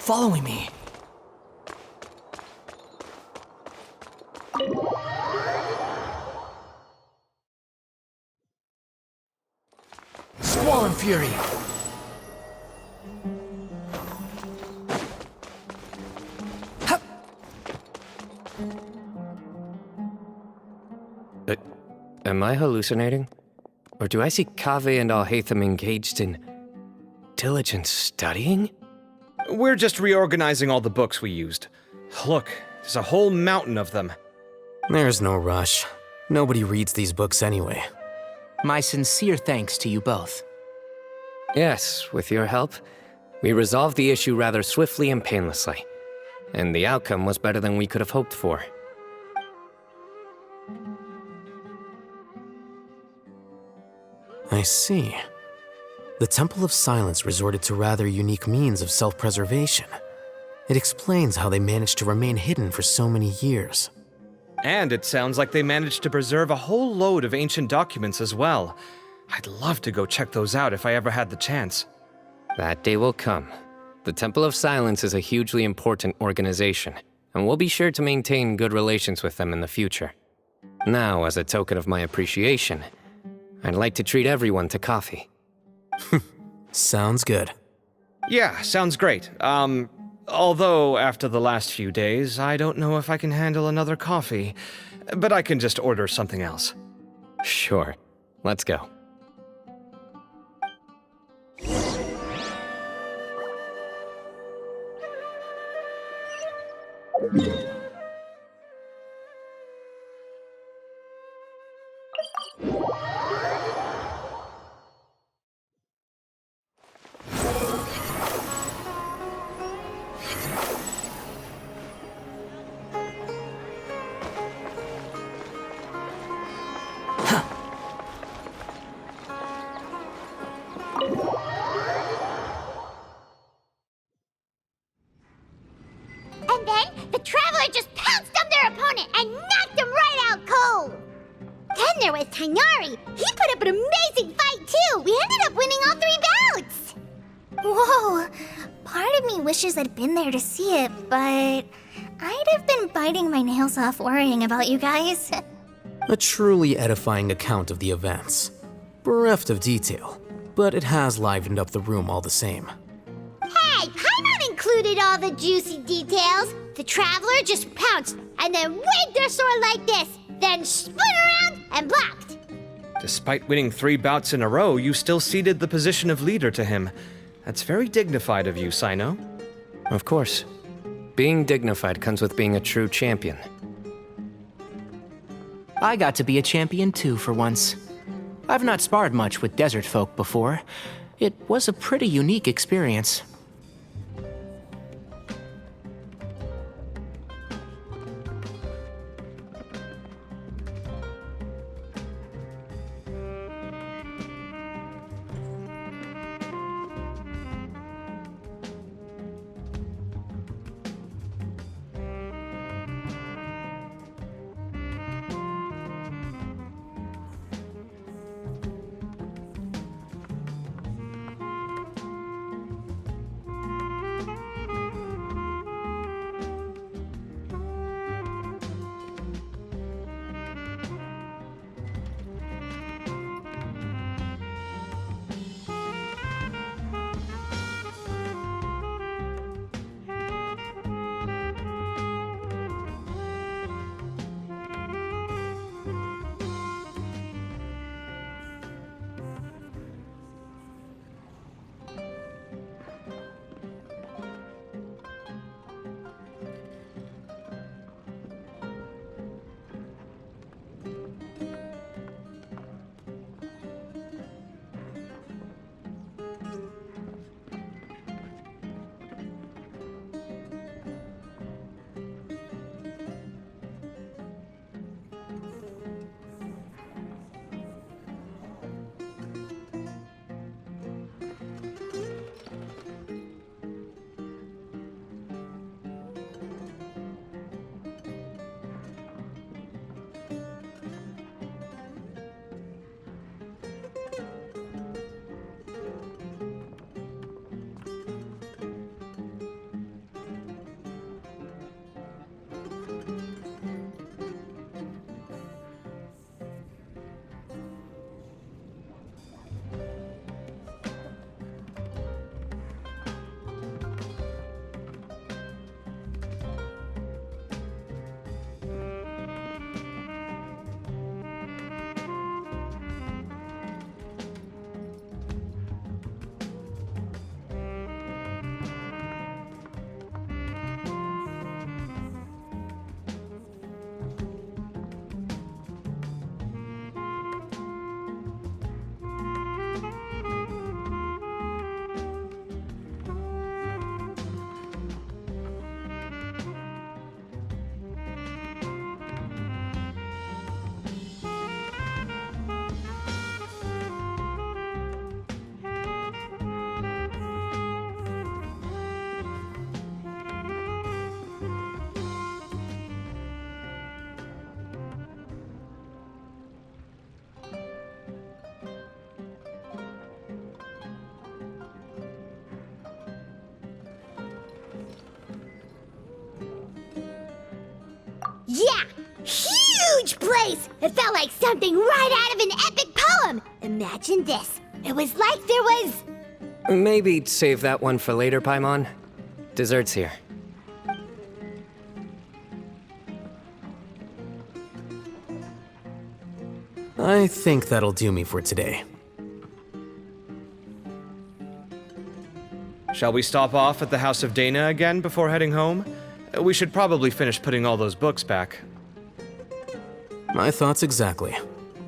following me. Squall and Fury! Hup. Am I hallucinating? Or do I see Kaveh and Alhaitham engaged in diligent studying? We're just reorganizing all the books we used. Look, there's a whole mountain of them. There's no rush. Nobody reads these books anyway. My sincere thanks to you both. Yes, with your help, we resolved the issue rather swiftly and painlessly. And the outcome was better than we could have hoped for. I see. The Temple of Silence resorted to rather unique means of self-preservation. It explains how they managed to remain hidden for so many years. And it sounds like they managed to preserve a whole load of ancient documents as well. I'd love to go check those out if I ever had the chance. That day will come. The Temple of Silence is a hugely important organization, and we'll be sure to maintain good relations with them in the future. Now, as a token of my appreciation, I'd like to treat everyone to coffee. Sounds good. Yeah, sounds great. Although after the last few days, I don't know if I can handle another coffee. But I can just order something else. Sure. Let's go. And then, the Traveler just pounced on their opponent and knocked him right out cold! Then there was Tainari. He put up an amazing fight, too! We ended up winning all 3 bouts! Whoa! Part of me wishes I'd been there to see it, but I'd have been biting my nails off worrying about you guys. A truly edifying account of the events. Bereft of detail, but it has livened up the room all the same. Hey, Paimon included all the juicy details. The Traveler just pounced and then waved their sword like this, then spun around and blocked. Despite winning 3 bouts in a row, you still ceded the position of leader to him. That's very dignified of you, Cyno. Of course. Being dignified comes with being a true champion. I got to be a champion too for once. I've not sparred much with desert folk before. It was a pretty unique experience. place! It felt like something right out of an epic poem! Imagine this. It was like there was... Maybe save that one for later, Paimon. Dessert's here. I think that'll do me for today. Shall we stop off at the House of Dana again before heading home? We should probably finish putting all those books back. My thoughts exactly.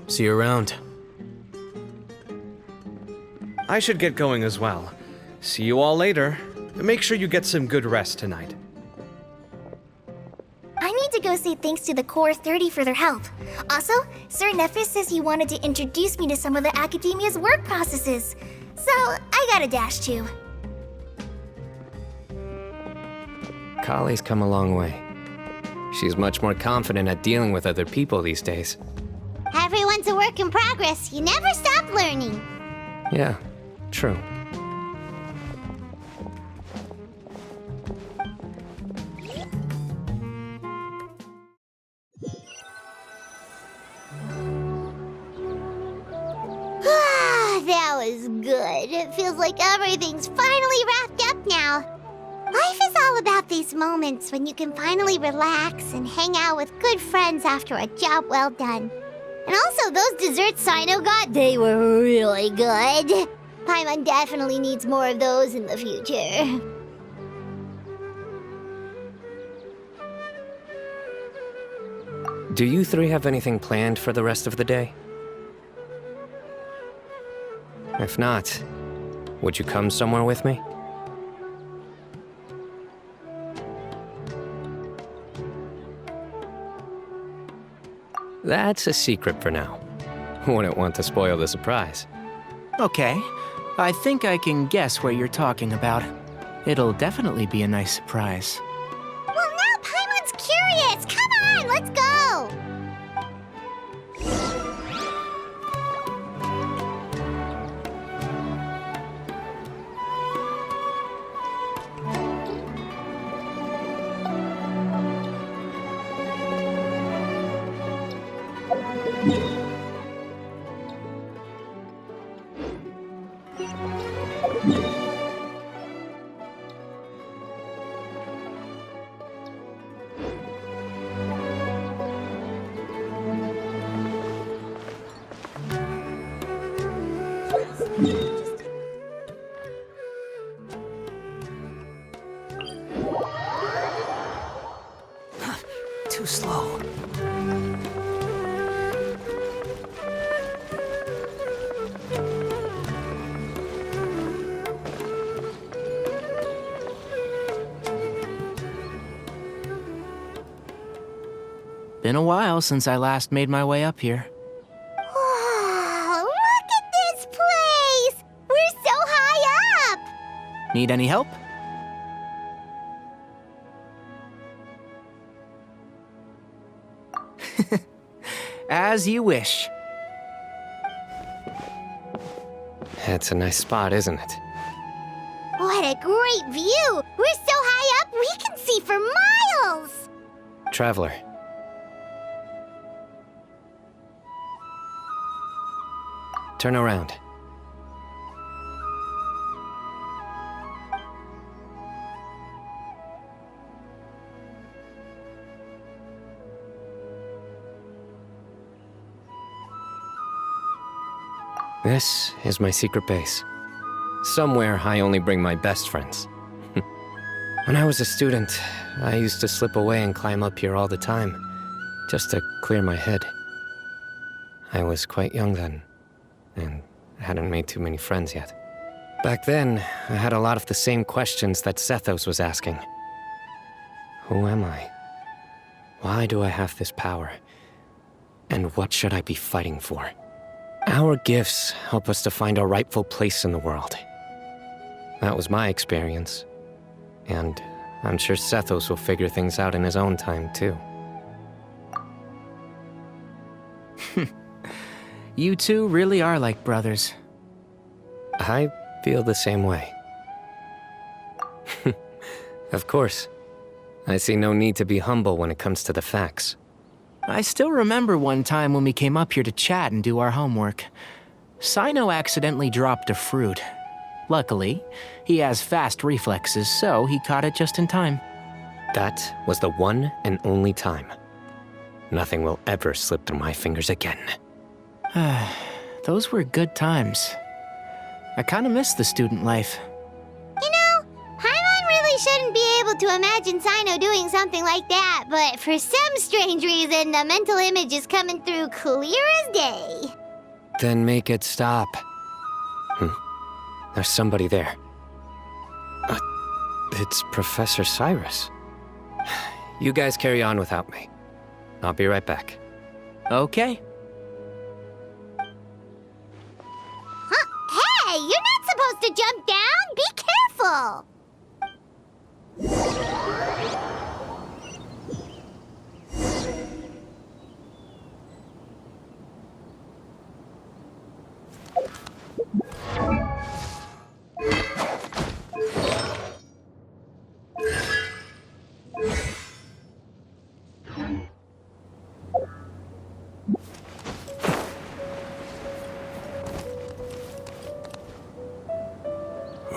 See you around. I should get going as well. See you all later. Make sure you get some good rest tonight. I need to go say thanks to the Core 30 for their help. Also, Sir Nephis says he wanted to introduce me to some of the Academia's work processes. So, I gotta dash too. Kali's come a long way. She's much more confident at dealing with other people these days. Everyone's a work in progress. You never stop learning. Yeah, true. That was good. It feels like everything's finally wrapped up now. Life is all about these moments when you can finally relax and hang out with good friends after a job well done. And also, those desserts Cyno got, they were really good. Paimon definitely needs more of those in the future. Do you three have anything planned for the rest of the day? If not, would you come somewhere with me? That's a secret for now. Wouldn't want to spoil the surprise. Okay, I think I can guess what you're talking about. It'll definitely be a nice surprise. Well, now Paimon's curious. Come on, let's go. Too slow. Been a while since I last made my way up here. Wow, look at this place! We're so high up! Need any help? As you wish. It's a nice spot, isn't it? What a great view! We're so high up, we can see for miles! Traveler. Turn around. This is my secret base. Somewhere I only bring my best friends. When I was a student, I used to slip away and climb up here all the time, just to clear my head. I was quite young then, and hadn't made too many friends yet. Back then, I had a lot of the same questions that Sethos was asking. Who am I? Why do I have this power? And what should I be fighting for? Our gifts help us to find our rightful place in the world. That was my experience. And I'm sure Sethos will figure things out in his own time, too. You two really are like brothers. I feel the same way. Of course. I see no need to be humble when it comes to the facts. I still remember one time when we came up here to chat and do our homework. Cyno accidentally dropped a fruit. Luckily, he has fast reflexes, so he caught it just in time. That was the one and only time. Nothing will ever slip through my fingers again. Those were good times. I kinda miss the student life. You know, Paimon really shouldn't be able to imagine Cyno doing something like that, but for some strange reason, the mental image is coming through clear as day. Then make it stop. There's somebody there. It's Professor Cyrus. You guys carry on without me. I'll be right back. Okay. Hey, you're not supposed to jump down! Be careful!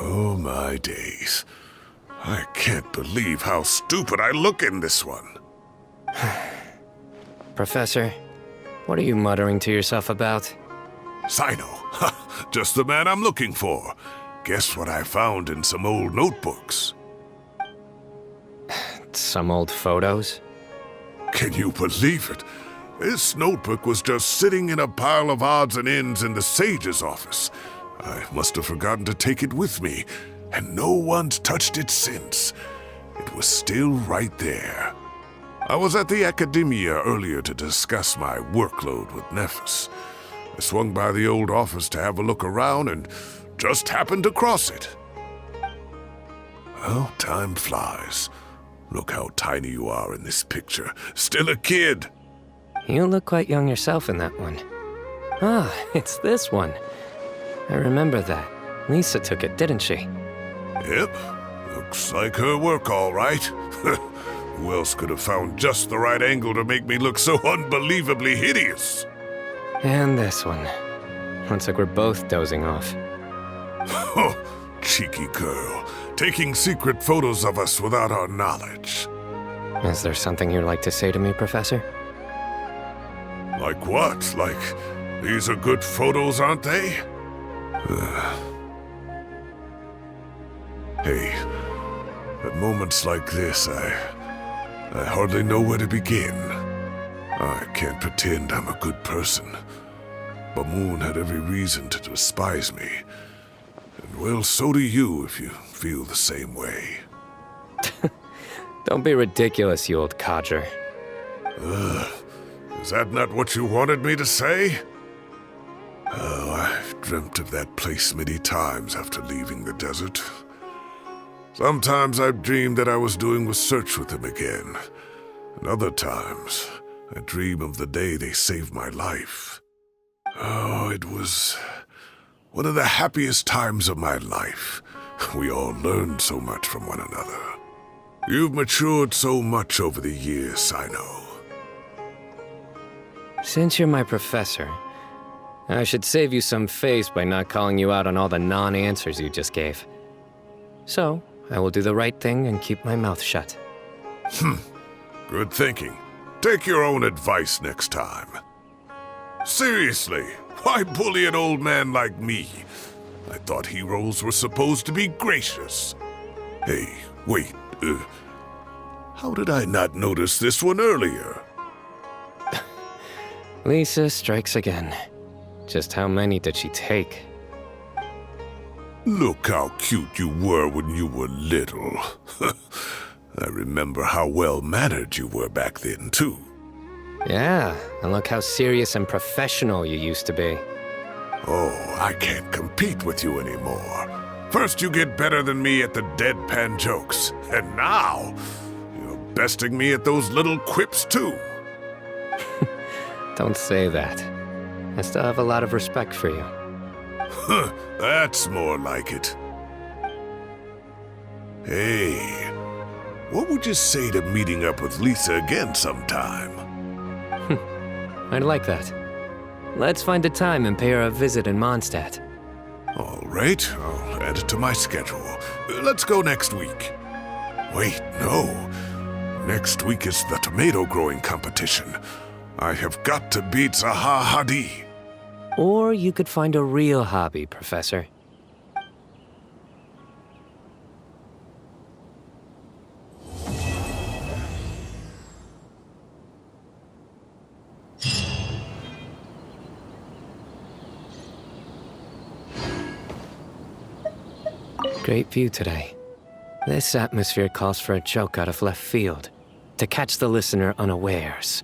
Oh my days. I can't believe how stupid I look in this one. Professor, what are you muttering to yourself about? Cyno, just the man I'm looking for. Guess what I found in some old notebooks? Some old photos? Can you believe it? This notebook was just sitting in a pile of odds and ends in the sage's office. I must have forgotten to take it with me, and no one's touched it since. It was still right there. I was at the academia earlier to discuss my workload with Nephis. I swung by the old office to have a look around and just happened to cross it. Well, time flies. Look how tiny you are in this picture. Still a kid. You look quite young yourself in that one. Ah, it's this one. I remember that. Lisa took it, didn't she? Yep. Looks like her work, all right. Who else could have found just the right angle to make me look so unbelievably hideous? And this one. Looks like we're both dozing off. Oh, cheeky girl. Taking secret photos of us without our knowledge. Is there something you'd like to say to me, Professor? Like what? Like, these are good photos, aren't they? Hey, at moments like this, I hardly know where to begin. I can't pretend I'm a good person. But Moon had every reason to despise me. And well, so do you if you feel the same way. Don't be ridiculous, you old codger. Is that not what you wanted me to say? Oh, I've dreamt of that place many times after leaving the desert. Sometimes I've dreamed that I was doing research with them again. And other times, I dream of the day they saved my life. Oh, it was one of the happiest times of my life. We all learned so much from one another. You've matured so much over the years, Cyno. Since you're my professor, I should save you some face by not calling you out on all the non-answers you just gave. So, I will do the right thing and keep my mouth shut. Good thinking. Take your own advice next time. Seriously, why bully an old man like me? I thought heroes were supposed to be gracious. Hey, wait, how did I not notice this one earlier? Lisa strikes again. Just how many did she take? Look how cute you were when you were little. I remember how well-mannered you were back then, too. Yeah, and look how serious and professional you used to be. Oh, I can't compete with you anymore. First you get better than me at the deadpan jokes, and now you're besting me at those little quips, too. Don't say that. I still have a lot of respect for you. Huh, that's more like it. Hey, what would you say to meeting up with Lisa again sometime? I'd like that. Let's find a time and pay her a visit in Mondstadt. All right, I'll add it to my schedule. Let's go next week. Wait, no. Next week is the tomato growing competition. I have got to beat Zaha Hadi. Or you could find a real hobby, Professor. Great view today. This atmosphere calls for a joke out of left field, to catch the listener unawares.